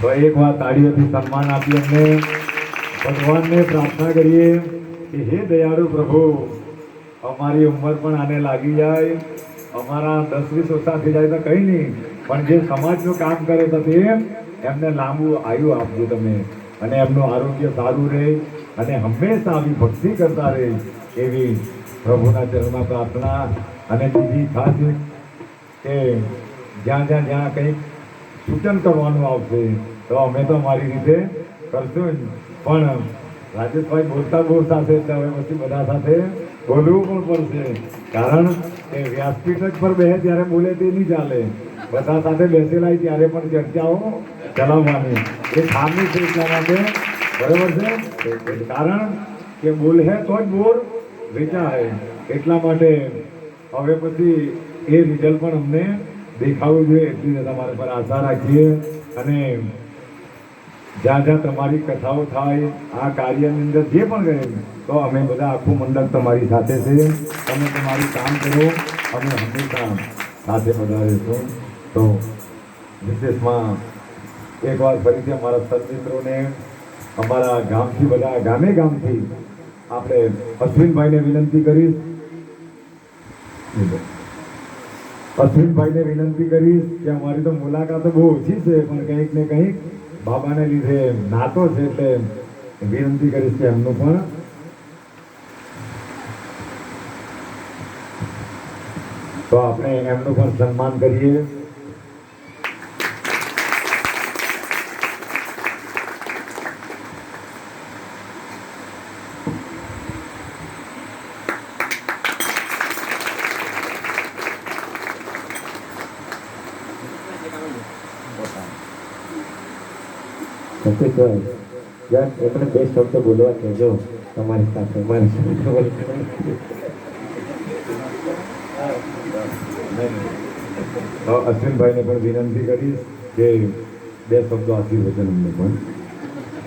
તો એક વાર તાળીઓથી સન્માન આપી અમને ભગવાનને પ્રાર્થના કરીએ કે હે દયાળુ પ્રભુ, અમારી ઉંમર પણ આને લાગી જાય, અમારા 10-20 વર્ષ થઈ જાય તો કંઈ નહીં, પણ જે સમાજનું કામ કરે તો તે એમને લાંબુ આયુ આપજો તમે, અને એમનું આરોગ્ય સારું રહે અને હંમેશા આવી ભક્તિ કરતા રહે એવી પ્રભુના ચરણમાં પ્રાર્થના. અને બીજી ખાસ કે જ્યાં કંઈક સૂચન કરવાનું આવશે તો અમે તો મારી રીતે કરશું જ, પણ રાજેશભાઈ બોલતા છે એટલે હવે પછી બધા સાથે બોલવું પણ પડશે, કારણ કે વ્યાસપીઠ જ પર બેસે ત્યારે બોલે તે નહીં ચાલે, બધા સાથે બેસેલા ત્યારે પણ ચર્ચાઓ ચલાવવાની એ ખામી છે. એટલા માટે બરાબર છે, કારણ કે બોલે તો જ બોર વેચાય, એટલા માટે હવે પછી એ રિઝલ્ટ પણ અમને દેખાવું જોઈએ એટલી તમારા પર આશા રાખીએ. અને જ્યાં તમારી કથાઓ થાય આ કાર્યની અંદર જે પણ રહે તો અમે બધા આખું મંડળ તમારી સાથે છે, તમે તમારું કામ કરો, અમે હંમેશા સાથે બધા રહીશું. તો વિશેષમાં એકવાર ફરીથી અમારા સદમિત્રોને, અમારા ગામથી બધા ગામથી આપણે અશ્વિનભાઈને વિનંતી કરીશ કે અમારી તો મુલાકાતો બહુ ઓછી છે, પણ કંઈક ને કંઈક બાબાને લીધે નાતો છે, એટલે વિનંતી કરીશ કે એમનું પણ તો આપણે એમનું પણ સન્માન કરીએ. એમને બે શબ્દ બોલવા કહેજો તમારી સાથે. અશ્વિનભાઈને પણ વિનંતી કરીશ કે બે શબ્દો આશીર્વચન અમને પણ,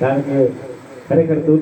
કારણ કે ખરેખર દૂર